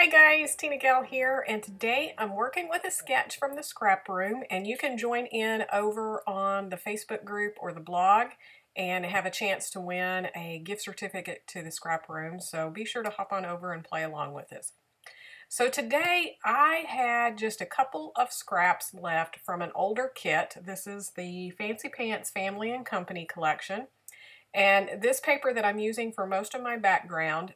Hi guys, TinaGale here, and today I'm working with a sketch from the scrap room, and you can join in over on the Facebook group or the blog and have a chance to win a gift certificate to the scrap room, so be sure to hop on over and play along with us. So today I had just a couple of scraps left from an older kit. This is the Fancy Pants Family and Company collection, and this paper that I'm using for most of my background,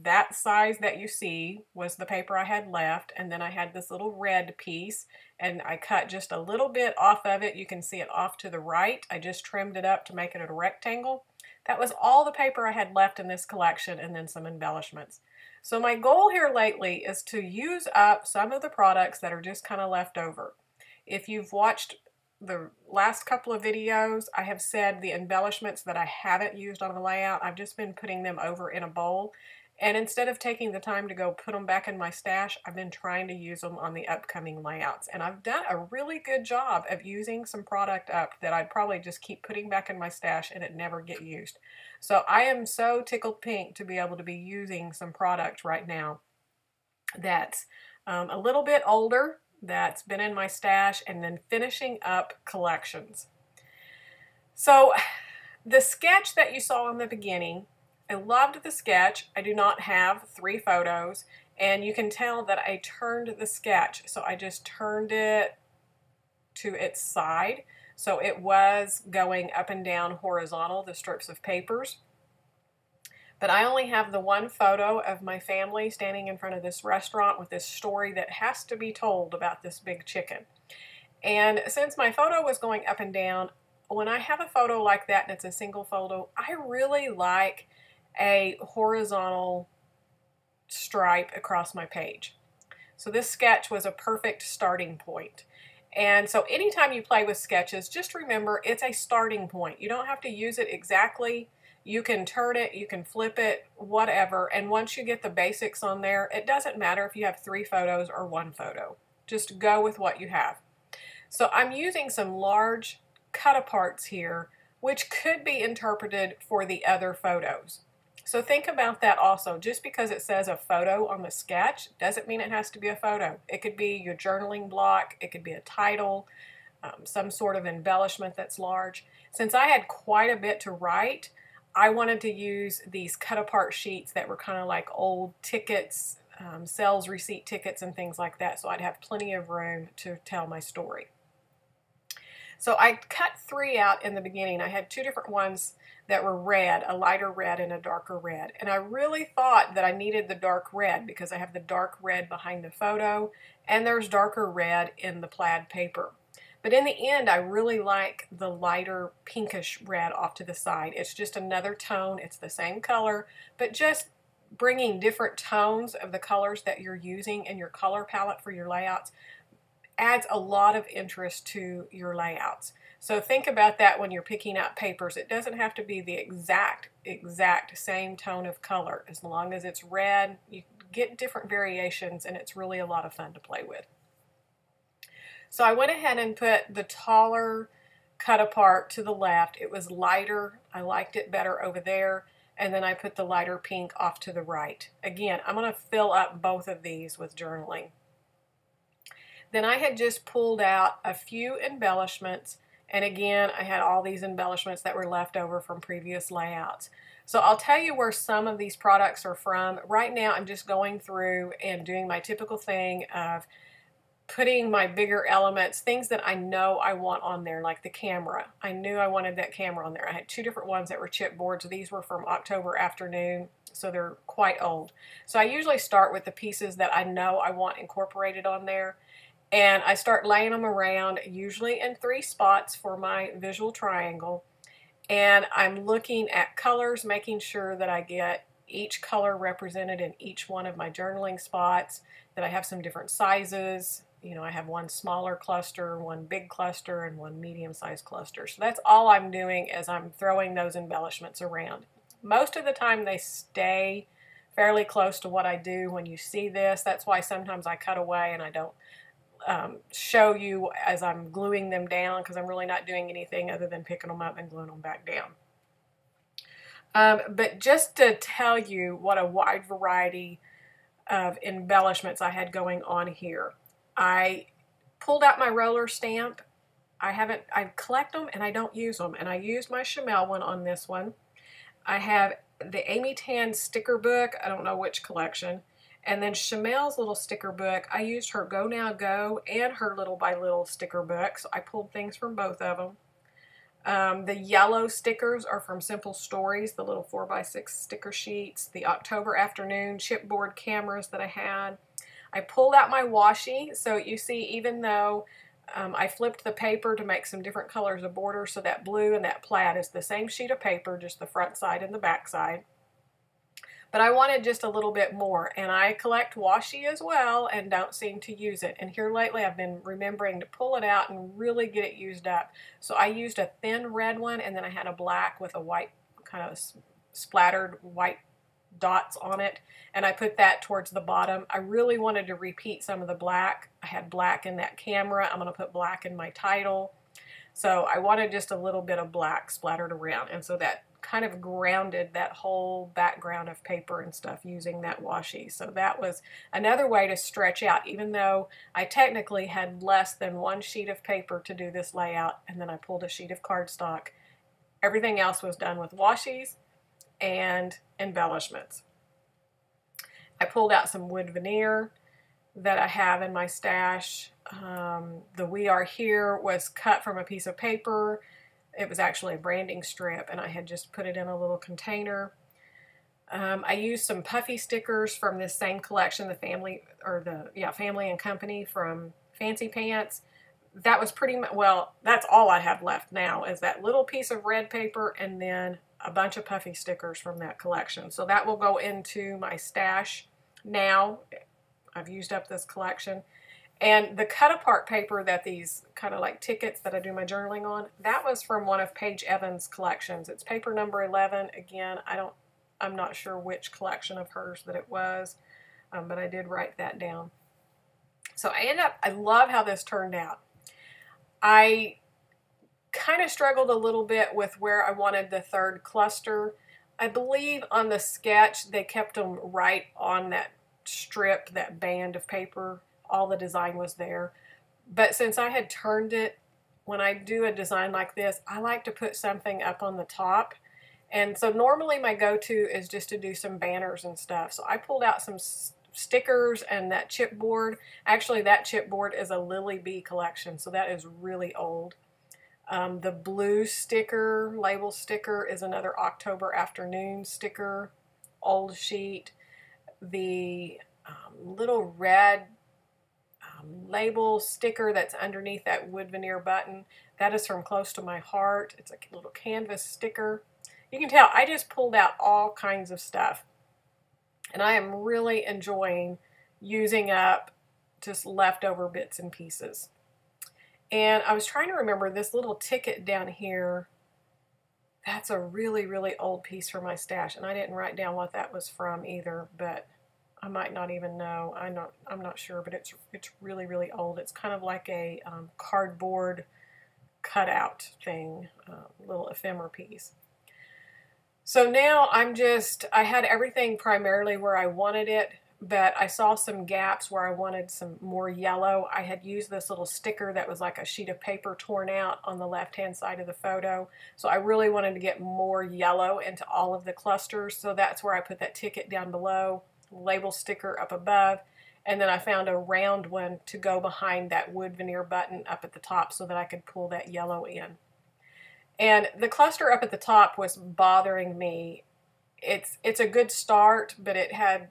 that size that you see was the paper I had left, and then I had this little red piece and I cut just a little bit off of it. You can see it off to the right. I just trimmed it up to make it a rectangle. That was all the paper I had left in this collection, and then some embellishments. So my goal here lately is to use up some of the products that are just kind of left over. If you've watched the last couple of videos, I have said the embellishments that I haven't used on the layout, I've just been putting them over in a bowl. And instead of taking the time to go put them back in my stash, I've been trying to use them on the upcoming layouts. And I've done a really good job of using some product up that I'd probably just keep putting back in my stash and it never get used. So I am so tickled pink to be able to be using some product right now that's a little bit older, that's been in my stash, and then finishing up collections. So the sketch that you saw in the beginning, I loved the sketch. I do not have 3 photos, and you can tell that I turned the sketch. So I just turned it to its side. So it was going up and down horizontal, the strips of papers. But I only have the one photo of my family standing in front of this restaurant with this story that has to be told about this big chicken. And since my photo was going up and down, when I have a photo like that and it's a single photo, I really like a horizontal stripe across my page. So this sketch was a perfect starting point. And so anytime you play with sketches, just remember it's a starting point. You don't have to use it exactly. You can turn it, you can flip it, whatever. And once you get the basics on there, it doesn't matter if you have 3 photos or 1 photo. Just go with what you have. So I'm using some large cut-aparts here, which could be interpreted for the other photos. So think about that also. Just because it says a photo on the sketch doesn't mean it has to be a photo. It could be your journaling block, it could be a title, some sort of embellishment that's large. Since I had quite a bit to write, I wanted to use these cut-apart sheets that were kind of like old tickets, sales receipt tickets and things like that, so I'd have plenty of room to tell my story. So I cut 3 out in the beginning. I had 2 different ones that were red, a lighter red and a darker red. And I really thought that I needed the dark red because I have the dark red behind the photo and there's darker red in the plaid paper. But in the end, I really like the lighter pinkish red off to the side. It's just another tone. It's the same color, but just bringing different tones of the colors that you're using in your color palette for your layouts adds a lot of interest to your layouts. So think about that when you're picking out papers. It doesn't have to be the exact same tone of color. As long as it's red, you get different variations and it's really a lot of fun to play with. So I went ahead and put the taller cut apart to the left. It was lighter. I liked it better over there. And then I put the lighter pink off to the right. Again, I'm going to fill up both of these with journaling. Then I had just pulled out a few embellishments, and again I had all these embellishments that were left over from previous layouts. So I'll tell you where some of these products are from. Right now I'm just going through and doing my typical thing of putting my bigger elements, things that I know I want on there, like the camera. I knew I wanted that camera on there. I had 2 different ones that were chipboards. These were from October afternoon, so they're quite old. So I usually start with the pieces that I know I want incorporated on there. And I start laying them around, usually in 3 spots for my visual triangle. And I'm looking at colors, making sure that I get each color represented in each one of my journaling spots, that I have some different sizes. You know, I have 1 smaller cluster, 1 big cluster, and 1 medium-sized cluster. So that's all I'm doing as I'm throwing those embellishments around. Most of the time they stay fairly close to what I do when you see this. That's why sometimes I cut away and I don't show you as I'm gluing them down, because I'm really not doing anything other than picking them up and gluing them back down. But just to tell you what a wide variety of embellishments I had going on here. I pulled out my roller stamp. I collect them and I don't use them. And I used my Chamel one on this one. I have the Amy Tan sticker book. I don't know which collection. And then Chamel's little sticker book. I used her Go Now Go and her Little by Little sticker book. So I pulled things from both of them. The yellow stickers are from Simple Stories, the little 4x6 sticker sheets, the October Afternoon chipboard cameras that I had. I pulled out my washi, so you see even though I flipped the paper to make some different colors of border, so that blue and that plaid is the same sheet of paper, just the front side and the back side. But I wanted just a little bit more, and I collect washi as well and don't seem to use it. And here lately I've been remembering to pull it out and really get it used up. So I used a thin red one, and then I had a black with a white, kind of splattered white dots on it, and I put that towards the bottom. I really wanted to repeat some of the black. I had black in that camera. I'm going to put black in my title. So I wanted just a little bit of black splattered around, and so that kind of grounded that whole background of paper and stuff using that washi. So that was another way to stretch out, even though I technically had less than one sheet of paper to do this layout, and then I pulled a sheet of cardstock. Everything else was done with washis and embellishments. I pulled out some wood veneer that I have in my stash. The We Are Here was cut from a piece of paper. It was actually a branding strip, and I had just put it in a little container. I used some puffy stickers from this same collection, the Family and Company from Fancy Pants. That was pretty much, well, that's all I have left now is that little piece of red paper and then a bunch of puffy stickers from that collection. So that will go into my stash now. I've used up this collection. And the cut apart paper that these kind of like tickets that I do my journaling on, that was from one of Paige Evans' collections. It's paper number 11. Again, I'm not sure which collection of hers that it was, but I did write that down. So I love how this turned out. I kind of struggled a little bit with where I wanted the third cluster. I believe on the sketch they kept them right on that strip, that band of paper. All the design was there. But since I had turned it, when I do a design like this, I like to put something up on the top. And so normally my go-to is just to do some banners and stuff. So I pulled out some stickers and that chipboard. Actually, that chipboard is a Lily Bee collection, so that is really old. The blue sticker, label sticker, is another October Afternoon sticker, old sheet. The little red label sticker that's underneath that wood veneer button, that is from Close to My Heart. It's a little canvas sticker. You can tell I just pulled out all kinds of stuff, and I am really enjoying using up just leftover bits and pieces. And I was trying to remember this little ticket down here. That's a really, really old piece from my stash, and I didn't write down what that was from either, but I might not even know. I'm not sure, but it's really, really old. It's kind of like a cardboard cutout thing, little ephemera piece. So now I had everything primarily where I wanted it, but I saw some gaps where I wanted some more yellow. I had used this little sticker that was like a sheet of paper torn out on the left-hand side of the photo. So I really wanted to get more yellow into all of the clusters. So that's where I put that ticket down below, label sticker up above, and then I found a round one to go behind that wood veneer button up at the top so that I could pull that yellow in. And the cluster up at the top was bothering me. It's a good start, but it had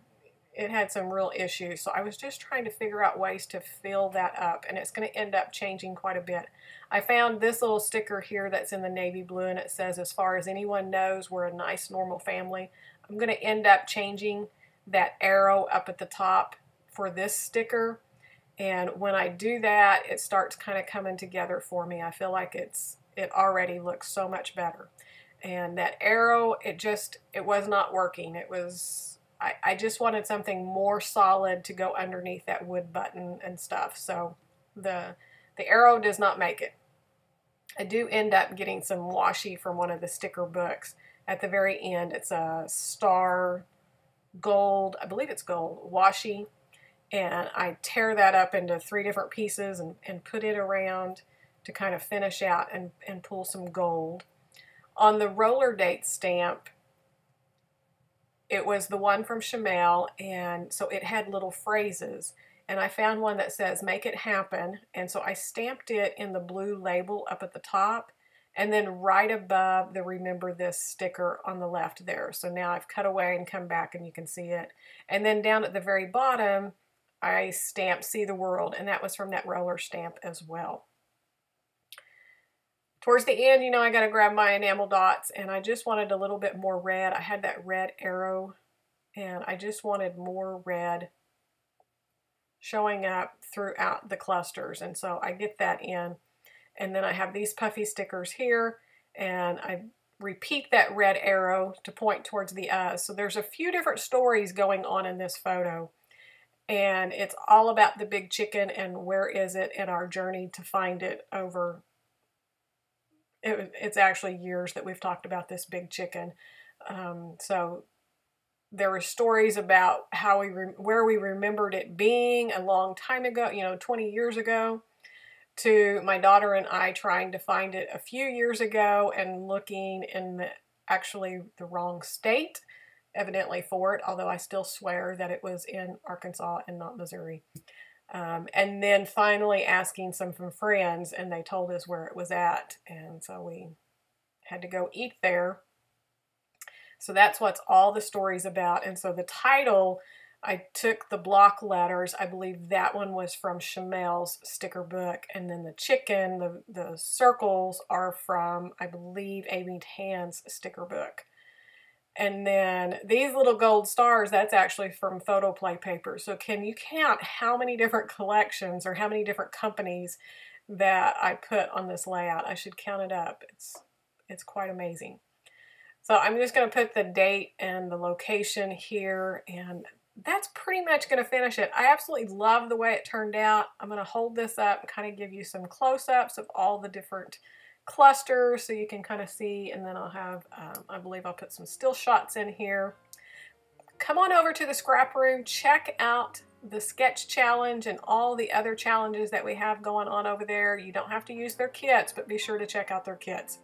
some real issues. So I was just trying to figure out ways to fill that up, and it's going to end up changing quite a bit. I found this little sticker here that's in the navy blue, and it says, "As far as anyone knows, we're a nice, normal family." I'm going to end up changing that arrow up at the top for this sticker, and when I do that, it starts kind of coming together for me. I feel like it already looks so much better. And that arrow, it was not working. I just wanted something more solid to go underneath that wood button and stuff. So the arrow does not make it. I do end up getting some washi from one of the sticker books. At the very end, it's a star gold, I believe it's gold, washi, and I tear that up into 3 different pieces and put it around to kind of finish out and pull some gold. On the roller date stamp, it was the one from Chamel, and so it had little phrases, and I found one that says make it happen, and so I stamped it in the blue label up at the top, and then right above the remember this sticker on the left there. So now I've cut away and come back and you can see it. And then down at the very bottom I stamped see the world, and that was from that roller stamp as well. Towards the end, you know, I got to grab my enamel dots, and I just wanted a little bit more red. I had that red arrow, and I just wanted more red showing up throughout the clusters, and so I get that in. And then I have these puffy stickers here, and I repeat that red arrow to point towards the eyes. So there's a few different stories going on in this photo, and it's all about the big chicken and where is it in our journey to find it over. It's actually years that we've talked about this big chicken. So there were stories about how where we remembered it being a long time ago, you know, 20 years ago, to my daughter and I trying to find it a few years ago and looking in actually the wrong state, evidently for it, although I still swear that it was in Arkansas and not Missouri. And then finally asking some from friends, and they told us where it was at, and so we had to go eat there. So that's what's all the story's about. And so the title, I took the block letters. I believe that one was from Chamel's sticker book. And then the chicken, the circles are from, I believe, Amy Tan's sticker book. And then these little gold stars, that's actually from photo play paper. So can you count how many different collections or how many different companies that I put on this layout? I should count it up. It's quite amazing. So I'm just going to put the date and the location here, and that's pretty much going to finish it. I absolutely love the way it turned out. I'm going to hold this up and kind of give you some close-ups of all the different clusters so you can kind of see, and then I'll have, I believe I'll put some still shots in here. Come on over to the scrap room, check out the sketch challenge and all the other challenges that we have going on over there. You don't have to use their kits, but be sure to check out their kits.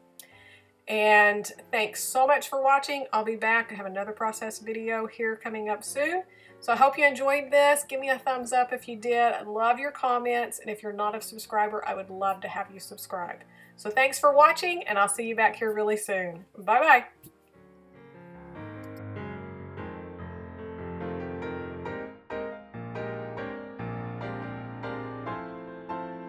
And thanks so much for watching. I'll be back. I have another process video here coming up soon. So I hope you enjoyed this. Give me a thumbs up if you did. I love your comments. And if you're not a subscriber, I would love to have you subscribe. So thanks for watching, and I'll see you back here really soon. Bye-bye.